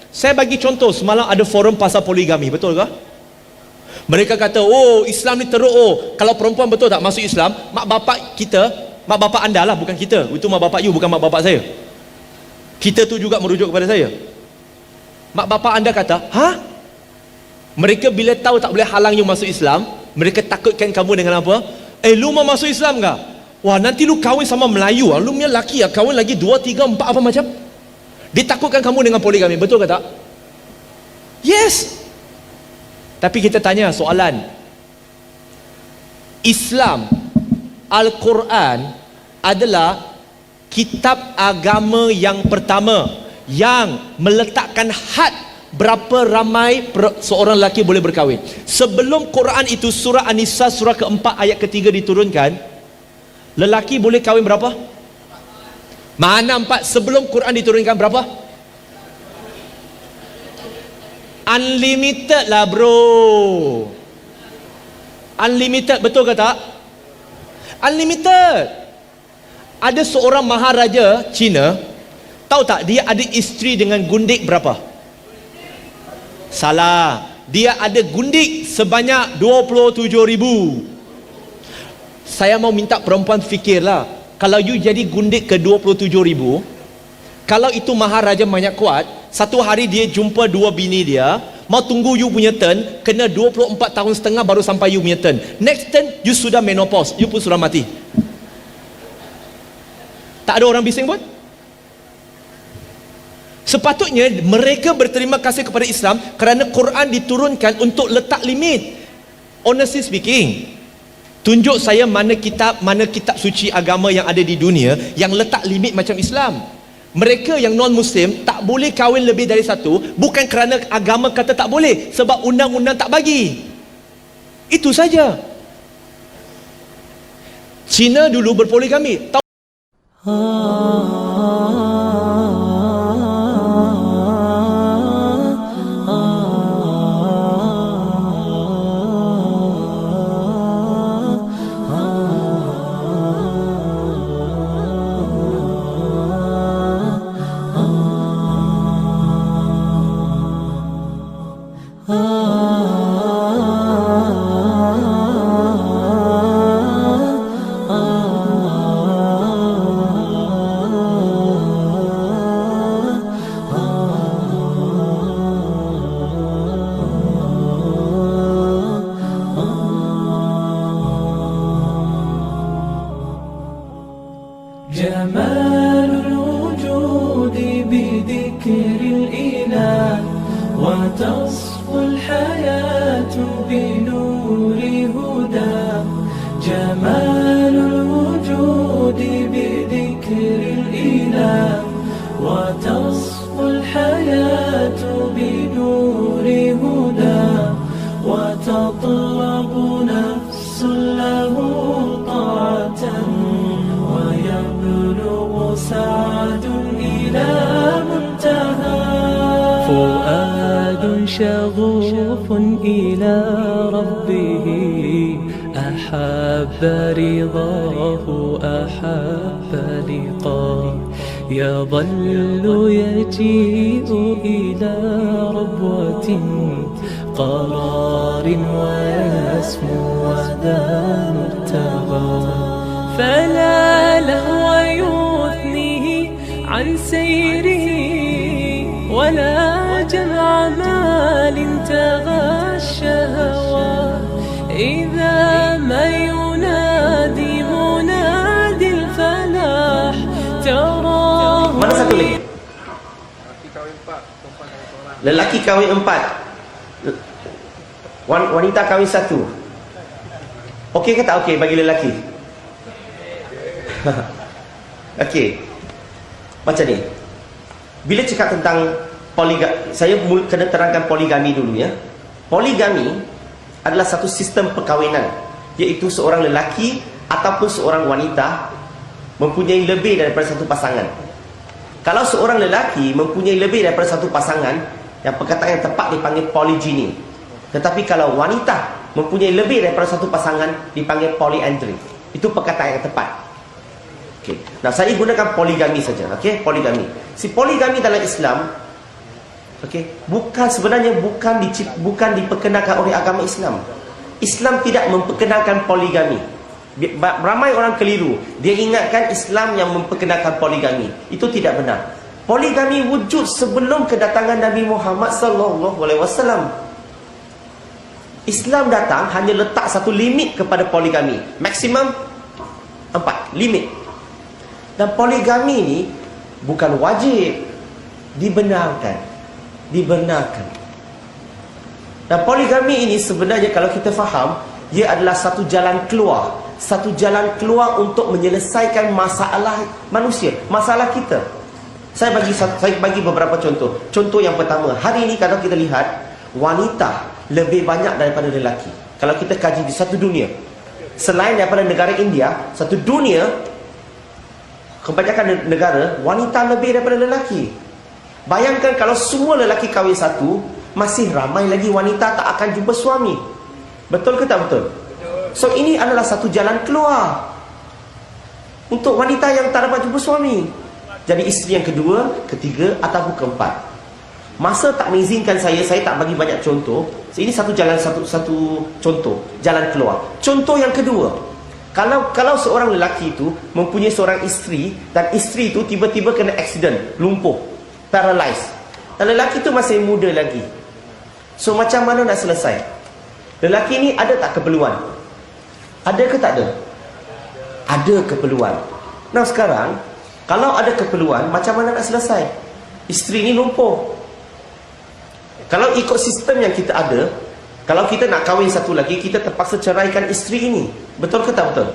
Saya bagi contoh, semalam ada forum pasal poligami, betul ke? Mereka kata, oh Islam ni teruk, oh kalau perempuan betul tak masuk Islam, mak bapak kita, mak bapak anda lah, bukan kita. Itu mak bapak you, bukan mak bapak saya. Kita tu juga merujuk kepada saya. Mak bapak anda kata, ha? Mereka bila tahu tak boleh halang you masuk Islam, mereka takutkan kamu dengan apa? Lu mau masuk Islam ke? Wah, nanti lu kahwin sama Melayu, lu punya laki kahwin lagi 2, 3, 4 apa macam. Ditakutkan kamu dengan poligami, betul ke tak? Yes. Tapi kita tanya soalan, Islam, Al-Quran adalah kitab agama yang pertama yang meletakkan had berapa ramai seorang lelaki boleh berkahwin. Sebelum Quran itu, surah An-Nisa surah keempat ayat ketiga diturunkan, lelaki boleh kahwin berapa? Mana 4? Sebelum Quran diturunkan berapa? Unlimited lah bro. Unlimited, betul ke tak? Unlimited. Ada seorang maharaja Cina, tahu tak dia ada isteri dengan gundik berapa? Salah, dia ada gundik sebanyak 27,000. Saya mau minta perempuan fikirlah, kalau you jadi gundik ke 27,000, kalau itu maharaja banyak kuat, satu hari dia jumpa 2 bini dia, mau tunggu you punya turn, kena 24 tahun setengah baru sampai you punya turn. Next turn, you sudah menopause, you pun sudah mati. Tak ada orang bising pun. Sepatutnya mereka berterima kasih kepada Islam kerana Quran diturunkan untuk letak limit. Honestly speaking, tunjuk saya mana kitab suci agama yang ada di dunia yang letak limit macam Islam. Mereka yang non-Muslim tak boleh kahwin lebih dari satu, bukan kerana agama kata tak boleh, sebab undang-undang tak bagi. Itu saja. Cina dulu berpoligami. جمال الوجود بذكر الإله وتصفو الحياة بنور هدى. جمال الوجود بذكر الإله وتصفو الحياة بنور هدى. وتطلب نفس له طاعة ويبلغ سعد إلى منتهى. فؤاد شغوف إلى ربه أحب رضاه أحب لقاه. يظل يجيء إلى ربوة قرار ويسمو وذا مرتغى. فلا لهو يثنيه عن سيره ولا جمع مال تغى الشهوات. إذا ما ينادي منادي الفلاح تراه. Mana satu lagi? Lelaki kahwin 4, wanita kahwin 1. Okey ke tak okey bagi lelaki? Okey. Macam ni. Bila cakap tentang poligami, saya kena terangkan poligami dulu ya. Poligami adalah satu sistem perkahwinan, iaitu seorang lelaki ataupun seorang wanita mempunyai lebih daripada satu pasangan. Kalau seorang lelaki mempunyai lebih daripada satu pasangan, yang perkataan yang tepat dipanggil polygyny. Tetapi kalau wanita mempunyai lebih daripada satu pasangan, dipanggil polyandry. Itu perkataan yang tepat. Okay. Nah, saya gunakan poligami saja. Okay, poligami. Si poligami dalam Islam Okey, sebenarnya bukan diperkenalkan oleh agama Islam. Islam tidak memperkenalkan poligami. Ramai orang keliru. Dia ingatkan Islam yang memperkenalkan poligami. Itu tidak benar. Poligami wujud sebelum kedatangan Nabi Muhammad sallallahu alaihi wasallam. Islam datang hanya letak satu limit kepada poligami. Maksimum 4 limit. Dan poligami ni bukan wajib, dibenarkan. Dan poligami ini sebenarnya kalau kita faham, ia adalah satu jalan keluar untuk menyelesaikan masalah manusia, masalah kita. Saya bagi beberapa contoh. Contoh yang pertama, hari ini kalau kita lihat, wanita lebih banyak daripada lelaki. Kalau kita kaji di satu dunia, selain daripada negara India, satu dunia, kebanyakan negara, wanita lebih daripada lelaki. Bayangkan kalau semua lelaki kahwin satu, masih ramai lagi wanita tak akan jumpa suami. Betul ke tak betul? So ini adalah satu jalan keluar untuk wanita yang tak dapat jumpa suami. Jadi isteri yang kedua, ketiga ataupun keempat. Masa tak mengizinkan saya tak bagi banyak contoh. Ini satu contoh, jalan keluar. Contoh yang kedua, kalau seorang lelaki itu mempunyai seorang isteri, dan isteri itu tiba-tiba kena accident, lumpuh, paralyzed, dan lelaki itu masih muda lagi. So macam mana nak selesai? Lelaki ni ada tak keperluan? Ada ke tak ada? Ada keperluan. Nah sekarang, kalau ada keperluan, macam mana nak selesai? Isteri ni lumpuh. Kalau ikut sistem yang kita ada, kalau kita nak kahwin satu lagi, kita terpaksa ceraikan isteri ini. Betul ke tak betul?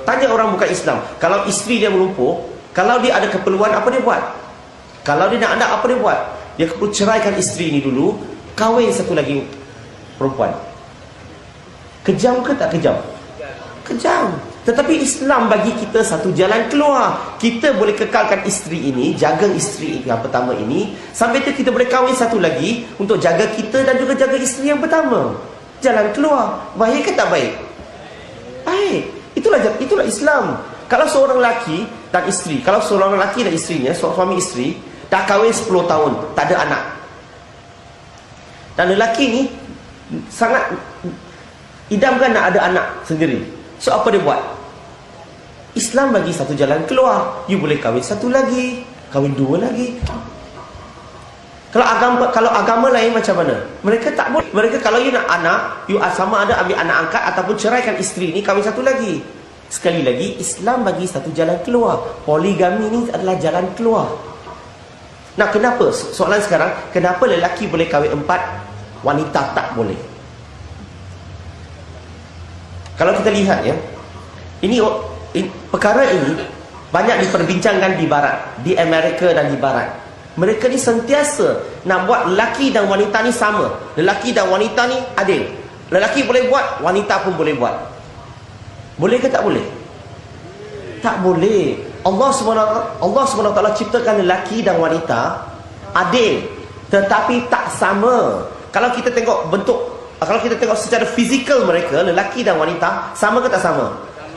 Tanya orang bukan Islam. Kalau isteri dia melumpuh, kalau dia ada keperluan, apa dia buat? Kalau dia nak anak, apa dia buat? Dia perlu ceraikan isteri ini dulu, kahwin satu lagi perempuan. Kejam ke tak kejam? Kejam. Tetapi Islam bagi kita satu jalan keluar. Kita boleh kekalkan isteri ini, jaga isteri yang pertama ini, sampai tu kita boleh kahwin satu lagi untuk jaga kita dan juga jaga isteri yang pertama. Jalan keluar. Baik ke tak baik? Baik. Itulah Islam. Kalau seorang lelaki dan isteri, kalau seorang lelaki dan isterinya, suami isteri, dah kahwin 10 tahun, tak ada anak, dan lelaki ni sangat idamkan nak ada anak sendiri. So apa dia buat? Islam bagi satu jalan keluar. You boleh kahwin satu lagi, kahwin dua lagi. Kalau agama lain macam mana? Mereka tak boleh. Mereka kalau you nak anak, you sama ada ambil anak angkat ataupun ceraikan isteri ni, kahwin satu lagi. Sekali lagi, Islam bagi satu jalan keluar. Poligami ni adalah jalan keluar. Nah, kenapa? Soalan sekarang, kenapa lelaki boleh kahwin 4, wanita tak boleh? Kalau kita lihat ya, perkara ini banyak diperbincangkan di barat, di Amerika dan di barat. Mereka ni sentiasa nak buat lelaki dan wanita ni sama. Lelaki dan wanita ni adil. Lelaki boleh buat, wanita pun boleh buat. Boleh ke tak boleh? Tak boleh. Allah SWT ciptakan lelaki dan wanita adil, tetapi tak sama. Kalau kita tengok secara fizikal mereka, lelaki dan wanita, sama ke tak sama?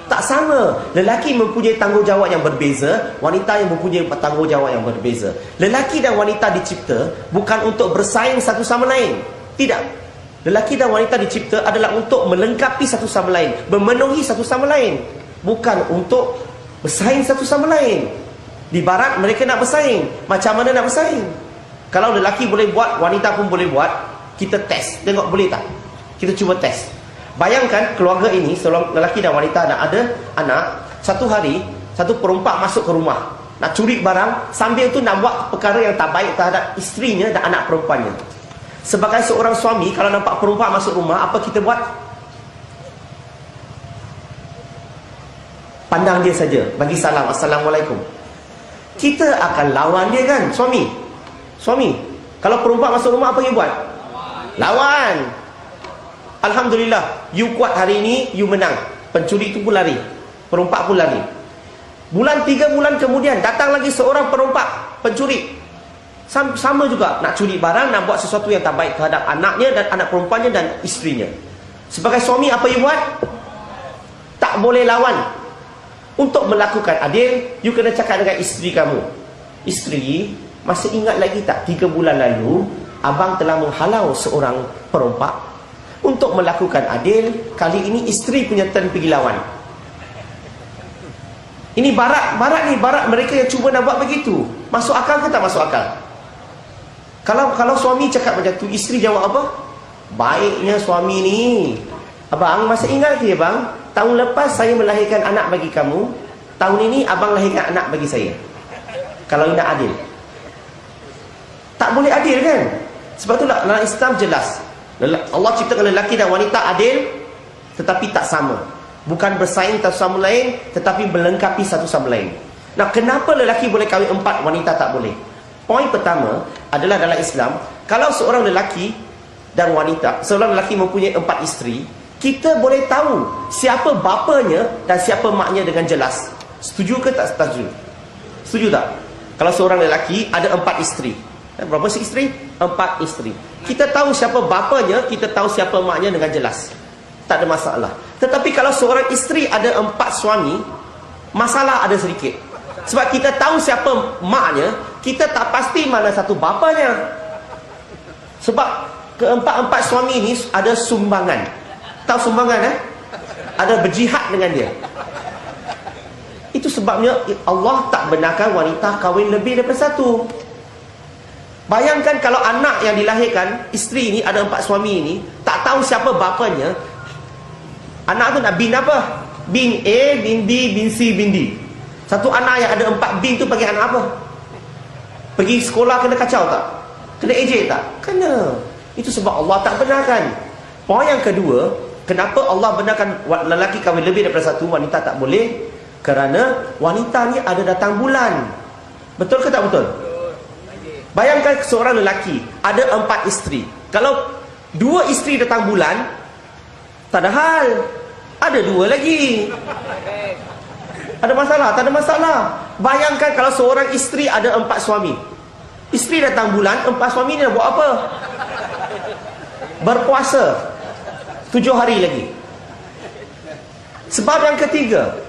Tak sama. Lelaki mempunyai tanggungjawab yang berbeza, wanita yang mempunyai tanggungjawab yang berbeza. Lelaki dan wanita dicipta bukan untuk bersaing satu sama lain. Tidak. Lelaki dan wanita dicipta adalah untuk melengkapi satu sama lain, memenuhi satu sama lain, bukan untuk bersaing satu sama lain. Di barat mereka nak bersaing. Macam mana nak bersaing? Kalau lelaki boleh buat, wanita pun boleh buat, kita test, tengok boleh tak? Kita cuba test. Bayangkan keluarga ini, seorang lelaki dan wanita nak ada anak. Satu hari, satu perompak masuk ke rumah, nak curi barang, sambil tu nak buat perkara yang tak baik terhadap isterinya dan anak perempuannya. Sebagai seorang suami, kalau nampak perompak masuk rumah, apa kita buat? Pandang dia saja, bagi salam, Assalamualaikum. Kita akan lawan dia kan, suami. Kalau perompak masuk rumah, apa you buat? Lawan. Alhamdulillah, you kuat hari ini, you menang. Pencuri itu pun lari, perompak pun lari. 3 bulan kemudian datang lagi seorang perompak, pencuri. Sama juga, nak curi barang, nak buat sesuatu yang tak baik terhadap anaknya dan anak perempuannya dan isterinya. Sebagai suami, apa you buat? Tak boleh lawan. Untuk melakukan adil, you kena cakap dengan isteri kamu, isteri, Masih ingat lagi tak 3 bulan lalu abang telah menghalau seorang perompak untuk melakukan adil. Kali ini isteri punya turn pergi lawan. Ini barat mereka yang cuba nak buat begitu. Masuk akal ke tak masuk akal? Kalau suami cakap macam tu, isteri jawab apa? Baiknya suami ni, abang masih ingat ke bang, tahun lepas saya melahirkan anak bagi kamu, tahun ini abang lahirkan anak bagi saya. Kalau ini nak adil, tak boleh adil kan? Sebab tu dalam Islam jelas, Allah ciptakan lelaki dan wanita adil, tetapi tak sama. Bukan bersaing satu sama lain, tetapi melengkapi satu sama lain. Nah, kenapa lelaki boleh kahwin 4, wanita tak boleh? Poin pertama adalah dalam Islam, kalau seorang lelaki dan wanita, seorang lelaki mempunyai 4 isteri, kita boleh tahu siapa bapanya dan siapa maknya dengan jelas. Setuju ke tak setuju? Setuju tak? Kalau seorang lelaki ada 4 isteri, berapa isteri? 4 isteri. Kita tahu siapa bapanya, kita tahu siapa maknya dengan jelas. Tak ada masalah. Tetapi kalau seorang isteri ada 4 suami, masalah ada sedikit. Sebab kita tahu siapa maknya, kita tak pasti mana satu bapanya. Sebab keempat-empat suami ini ada sumbangan. Tahu sumbangan ada berjihad dengan dia. Itu sebabnya Allah tak benarkan wanita kahwin lebih daripada satu. Bayangkan kalau anak yang dilahirkan, isteri ini ada 4 suami ini, tak tahu siapa bapanya. Anak tu nak bin apa? Bin A, bin B, bin C, bin D. Satu anak yang ada 4 bin tu bagi anak apa? Pergi sekolah kena kacau tak? Kena ejek tak? Kena. Itu sebab Allah tak benarkan. Poin yang kedua, kenapa Allah benarkan lelaki kahwin lebih daripada satu, wanita tak boleh? Kerana wanita ni ada datang bulan. Betul ke tak betul? Bayangkan seorang lelaki ada 4 isteri. Kalau 2 isteri datang bulan, tak ada hal. Ada 2 lagi. Ada masalah? Tak ada masalah. Bayangkan kalau seorang isteri ada 4 suami. Isteri datang bulan, 4 suami ni nak buat apa? Berpuasa 7 hari lagi. Sebab yang ketiga,